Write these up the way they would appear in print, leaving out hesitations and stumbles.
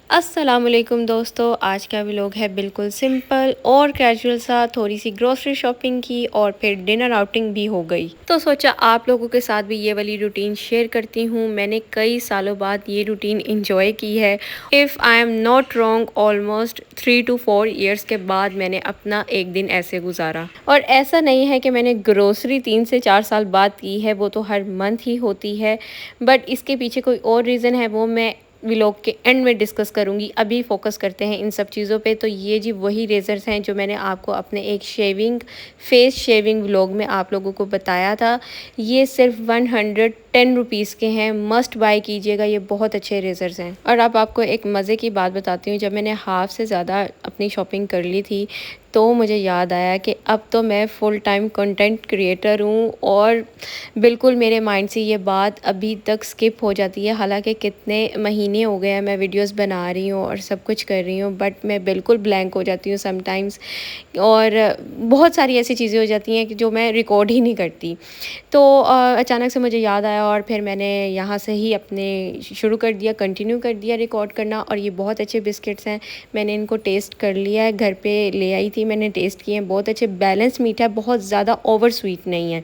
अस्सलामुअलैकुम दोस्तों, आज का व्लॉग है बिल्कुल सिंपल और कैजुअल सा। थोड़ी सी ग्रोसरी शॉपिंग की और फिर डिनर आउटिंग भी हो गई, तो सोचा आप लोगों के साथ भी ये वाली रूटीन शेयर करती हूँ। मैंने कई सालों बाद ये रूटीन इंजॉय की है। If I am not wrong, almost 3 to 4 years के बाद मैंने अपना एक दिन ऐसे गुजारा। और ऐसा नहीं है कि मैंने ग्रोसरी 3 से 4 साल बाद की है, वो तो हर मंथ ही होती है। बट इसके पीछे कोई और रीज़न है, वो मैं व्लॉग के एंड में डिस्कस करूँगी। अभी फ़ोकस करते हैं इन सब चीज़ों पे। तो ये जी वही रेज़र्स हैं जो मैंने आपको अपने एक फेस शेविंग व्लॉग में आप लोगों को बताया था। ये सिर्फ 110 रुपीज़ के हैं, मस्ट बाय कीजिएगा, ये बहुत अच्छे रेज़र्स हैं। और अब आपको एक मज़े की बात बताती हूँ। जब मैंने हाफ़ से ज़्यादा अपनी शॉपिंग कर ली थी, तो मुझे याद आया कि अब तो मैं फुल टाइम कंटेंट क्रिएटर हूँ और बिल्कुल मेरे माइंड से ये बात अभी तक स्किप हो जाती है। हालांकि कितने महीने हो गए हैं मैं वीडियोस बना रही हूँ और सब कुछ कर रही हूँ, बट मैं बिल्कुल ब्लैंक हो जाती हूँ समटाइम्स। और बहुत सारी ऐसी चीज़ें हो जाती हैं कि जो मैं रिकॉर्ड ही नहीं करती। तो अचानक से मुझे याद आया और फिर मैंने यहाँ से ही अपने शुरू कर दिया, कंटिन्यू कर दिया रिकॉर्ड करना। और ये बहुत अच्छे बिस्किट्स हैं, मैंने इनको टेस्ट कर लिया है, घर पे ले आई थी, मैंने टेस्ट किए हैं। बहुत अच्छे, बैलेंस मीठा है, बहुत ज़्यादा ओवर स्वीट नहीं है।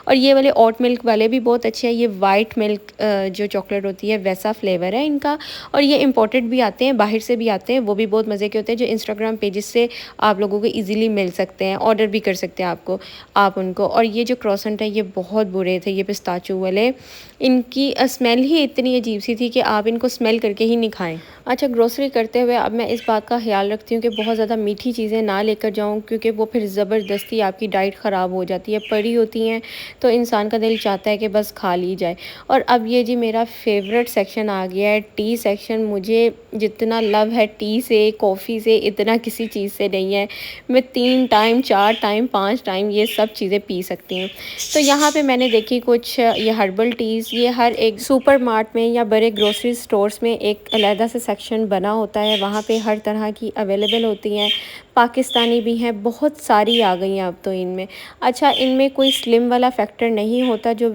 और ये वाले ओट मिल्क वाले भी बहुत अच्छे हैं। ये वाइट मिल्क जो चॉकलेट होती है वैसा फ्लेवर है इनका। और ये इंपोर्टेड भी आते हैं, बाहर से भी आते हैं, वो भी बहुत मज़े के होते हैं, जो इंस्टाग्राम पेजेस से आप लोगों को इजीली मिल सकते हैं, ऑर्डर भी कर सकते हैं आप उनको। और ये जो क्रॉसेंट है ये बहुत बुरे थे, ये पिस्ताचू वाले। इनकी स्मेल ही इतनी अजीब सी थी कि आप इनको स्मेल करके ही नहीं खाएं। अच्छा, ग्रोसरी करते हुए अब मैं इस बात का ख्याल रखती हूँ कि बहुत ज़्यादा मीठी चीज़ें ना लेकर जाऊँ, क्योंकि वो फिर ज़बरदस्ती आपकी डाइट ख़राब हो जाती है। पड़ी होती हैं तो इंसान का दिल चाहता है कि बस खा ली जाए। और अब ये जी मेरा फेवरेट सेक्शन आ गया है, टी सेक्शन। मुझे जितना लव है टी से, कॉफ़ी से, इतना किसी चीज़ से नहीं है। मैं 3 टाइम, 4 टाइम, 5 टाइम ये सब चीज़ें पी सकती हूँ। तो यहाँ पे मैंने देखी कुछ ये हर्बल टीज़। ये हर एक सुपर मार्ट में या बड़े ग्रोसरी स्टोर्स में एक अलहदा से सेक्शन बना होता है, वहाँ पे हर तरह की अवेलेबल होती हैं। पाकिस्तानी भी हैं, बहुत सारी आ गई हैं अब तो इनमें। अच्छा, इनमें कोई स्लिम वाला फैक्टर नहीं होता, जो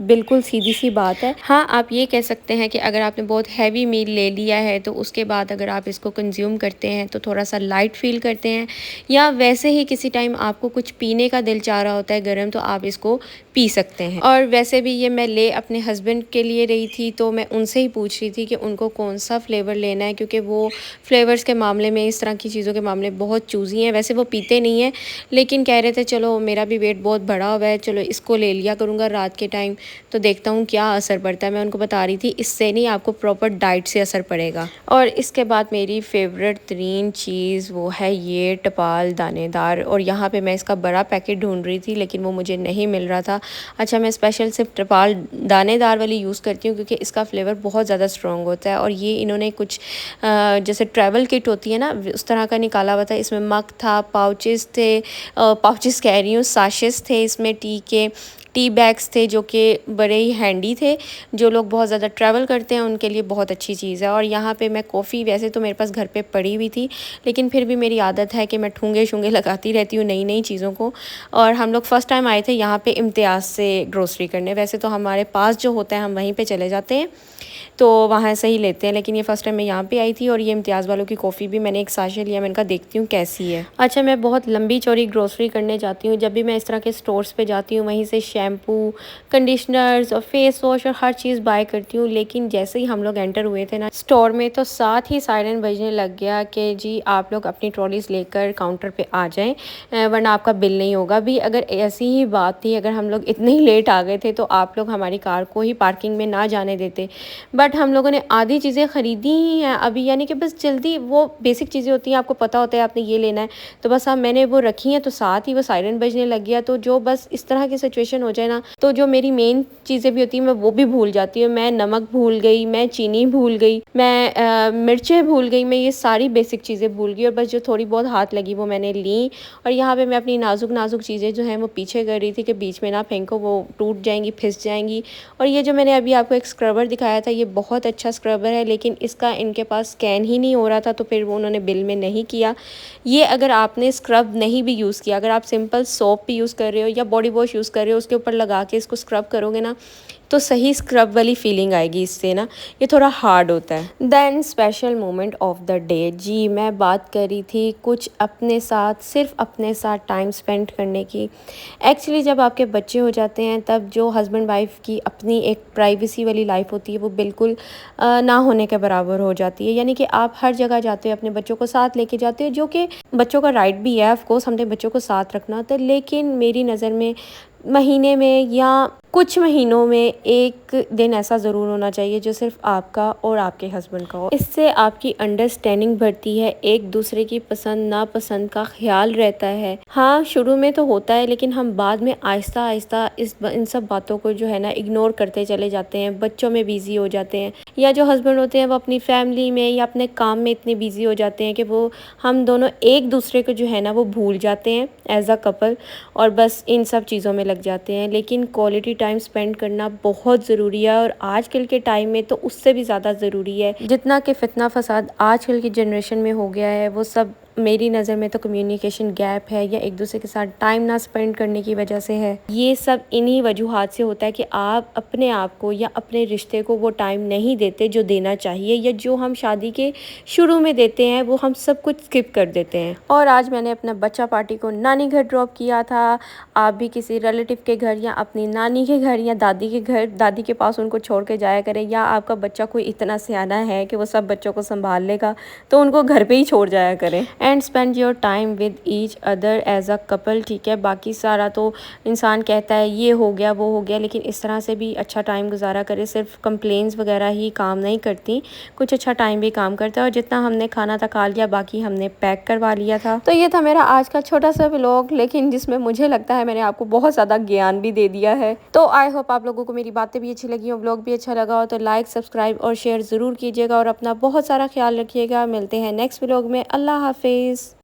बिल्कुल सीधी सी बात है। हाँ, आप ये कह सकते हैं कि अगर आपने बहुत हैवी मील ले लिया है तो उसके बाद अगर आप इसको कंज्यूम करते हैं तो थोड़ा सा लाइट फील करते हैं, या वैसे ही किसी टाइम आपको कुछ पीने का दिल चाह रहा होता है गर्म, तो आप इसको पी सकते हैं। और वैसे भी ये मैं ले अपने हस्बैंड के लिए रही थी, तो मैं उनसे ही पूछ रही थी कि उनको कौन सा फ्लेवर लेना है, क्योंकि वो फ्लेवर्स के मामले में, इस तरह की चीज़ों के मामले बहुत चूज़ी हैं। वैसे वो पीते नहीं हैं, लेकिन कह रहे थे चलो मेरा भी वेट बहुत बढ़ा हुआ है, चलो इसको ले लिया करूँगा रात के टाइम, तो देखता हूँ क्या असर पड़ता है। मैं उनको बता रही थी इससे नहीं, आपको प्रॉपर डाइट से असर पड़ेगा। और इसके बाद मेरी फेवरेट तरीन चीज़ वो है ये टपाल दानेदार। और यहाँ पे मैं इसका बड़ा पैकेट ढूंढ रही थी, लेकिन वो मुझे नहीं मिल रहा था। अच्छा, मैं स्पेशल सिर्फ टपाल दानेदार वाली यूज़ करती हूँ, क्योंकि इसका फ्लेवर बहुत ज़्यादा स्ट्रॉन्ग होता है। और ये इन्होंने कुछ जैसे ट्रैवल किट होती है ना, उस तरह का निकाला हुआ था। इसमें मग था, पाउचेस थे, पाउचेस कह रही हूँ, साशेस थे इसमें, टी बैग्स थे, जो कि बड़े ही हैंडी थे। जो लोग बहुत ज़्यादा ट्रैवल करते हैं उनके लिए बहुत अच्छी चीज़ है। और यहाँ पे मैं कॉफ़ी, वैसे तो मेरे पास घर पे पड़ी हुई थी, लेकिन फिर भी मेरी आदत है कि मैं ठूंगे शूंगे लगाती रहती हूँ नई नई चीज़ों को। और हम लोग फ़र्स्ट टाइम आए थे यहाँ पे इम्तियाज़ से ग्रोसरी करने। वैसे तो हमारे पास जो होता है हम वहीं पर चले जाते हैं, तो वहाँ से ही लेते हैं, लेकिन ये फ़र्स्ट टाइम मैं यहाँ पे आई थी। और ये इम्तियाज़ वालों की कॉफ़ी भी मैंने एक साशे लिया, मैंने कहा देखती हूँ कैसी है। अच्छा, मैं बहुत लंबी चौड़ी ग्रोसरी करने जाती हूँ। जब भी मैं इस तरह के स्टोर्स पे जाती हूँ, वहीं से शैम्पू, कंडीशनर्स और फेस वॉश और हर चीज़ बाय करती हूँ। लेकिन जैसे ही हम लोग एंटर हुए थे ना स्टोर में, तो साथ ही सायरन बजने लग गया कि जी आप लोग अपनी ट्रॉलीज़ लेकर काउंटर पे आ जाएं, वरना आपका बिल नहीं होगा। भी अगर ऐसी ही बात थी, अगर हम लोग इतने ही लेट आ गए थे तो आप लोग हमारी कार को ही पार्किंग में ना जाने देते। बट हम लोगों ने आधी चीज़ें ख़रीदी ही हैं अभी, यानी कि बस जल्दी, वो बेसिक चीज़ें होती हैं, आपको पता होता है आपने ये लेना है, तो बस मैंने वो रखी हैं, तो साथ ही वो सायरन बजने लग गया। तो जो बस इस तरह की सिचुएशन हो जाए ना, तो जो मेरी मेन चीज़ें भी होती हैं मैं वो भी भूल जाती हूँ। मैं नमक भूल गई, मैं चीनी भूल गई, मैं मिर्चें भूल गई, मैं ये सारी बेसिक चीज़ें भूल गई। और बस जो थोड़ी बहुत हाथ लगी वो मैंने ली। और यहाँ पे मैं अपनी नाजुक नाजुक चीज़ें जो हैं वो पीछे कर रही थी कि बीच में ना फेंको, वो टूट जाएंगी, फिस जाएंगी। और ये जो मैंने अभी आपको एक स्क्रबर दिखाया था, ये बहुत अच्छा स्क्रबर है, लेकिन इसका इनके पास स्कैन ही नहीं हो रहा था, तो फिर वो उन्होंने बिल में नहीं किया। ये अगर आपने स्क्रब नहीं भी यूज़ किया, अगर आप सिंपल सोप भी यूज़ कर रहे हो या बॉडी वॉश यूज़ कर रहे हो, उसके ऊपर लगा के इसको स्क्रब करोगे ना, तो सही स्क्रब वाली फीलिंग आएगी इससे ना, ये थोड़ा हार्ड होता है। Then special moment of the day, जी मैं बात कर रही थी कुछ अपने साथ, सिर्फ अपने साथ टाइम स्पेंड करने की। एक्चुअली जब आपके बच्चे हो जाते हैं तब जो हस्बैंड वाइफ की अपनी एक प्राइवेसी वाली लाइफ होती है वो बिल्कुल ना होने के बराबर हो जाती है। यानी कि आप हर जगह जाते हो, अपने बच्चों को साथ लेके जाते हो, जो कि बच्चों का राइट भी है ऑफ कोर्स, हमने बच्चों को साथ रखना होता है। लेकिन मेरी नज़र में महीने में या कुछ महीनों में एक दिन ऐसा ज़रूर होना चाहिए जो सिर्फ आपका और आपके हस्बैंड का हो। इससे आपकी अंडरस्टैंडिंग बढ़ती है, एक दूसरे की पसंद नापसंद का ख्याल रहता है। हाँ शुरू में तो होता है, लेकिन हम बाद में आहिस्ता आहिस्ता इन सब बातों को जो है ना इग्नोर करते चले जाते हैं, बच्चों में बिजी हो जाते हैं, या जो हस्बैंड होते हैं वो अपनी फैमिली में या अपने काम में इतने बिजी हो जाते हैं कि वो हम दोनों एक दूसरे को जो है ना वो भूल जाते हैं एज अ कपल, और बस इन सब चीज़ों में लग जाते हैं। लेकिन क्वालिटी टाइम स्पेंड करना बहुत ज़रूरी है, और आजकल के टाइम में तो उससे भी ज़्यादा ज़रूरी है। जितना कि फितना फसाद आजकल की जनरेशन में हो गया है, वो सब मेरी नज़र में तो कम्युनिकेशन गैप है, या एक दूसरे के साथ टाइम ना स्पेंड करने की वजह से है। ये सब इन्हीं वजूहात से होता है कि आप अपने आप को या अपने रिश्ते को वो टाइम नहीं देते जो देना चाहिए, या जो हम शादी के शुरू में देते हैं वो हम सब कुछ स्किप कर देते हैं। और आज मैंने अपना बच्चा पार्टी को नानी घर ड्रॉप किया था। आप भी किसी रिलेटिव के घर या अपनी नानी के घर या दादी के घर, दादी के पास उनको छोड़ के जाया करें, या आपका बच्चा कोई इतना सियाना है कि वो सब बच्चों को संभाल लेगा तो उनको घर पे ही छोड़ जाया करें। And spend your time with each other as a couple, ठीक है। बाकी सारा तो इंसान कहता है ये हो गया वो हो गया, लेकिन इस तरह से भी अच्छा टाइम गुजारा करे। सिर्फ कंप्लेंट्स वगैरह ही काम नहीं करती, कुछ अच्छा टाइम भी काम करता है। और जितना हमने खाना था खा लिया, बाकी हमने पैक करवा लिया था। तो ये था मेरा आज का छोटा सा व्लॉग, लेकिन जिसमें मुझे लगता है मैंने आपको बहुत ज़्यादा ज्ञान भी दे दिया है। तो आई होप आप लोगों को मेरी बातें भी अच्छी लगी हो, व्लॉग भी अच्छा लगा हो, तो लाइक सब्सक्राइब और शेयर ज़रूर कीजिएगा, और अपना बहुत सारा ख्याल रखिएगा। मिलते हैं नेक्स्ट व्लॉग में। अल्लाह हाफिज़।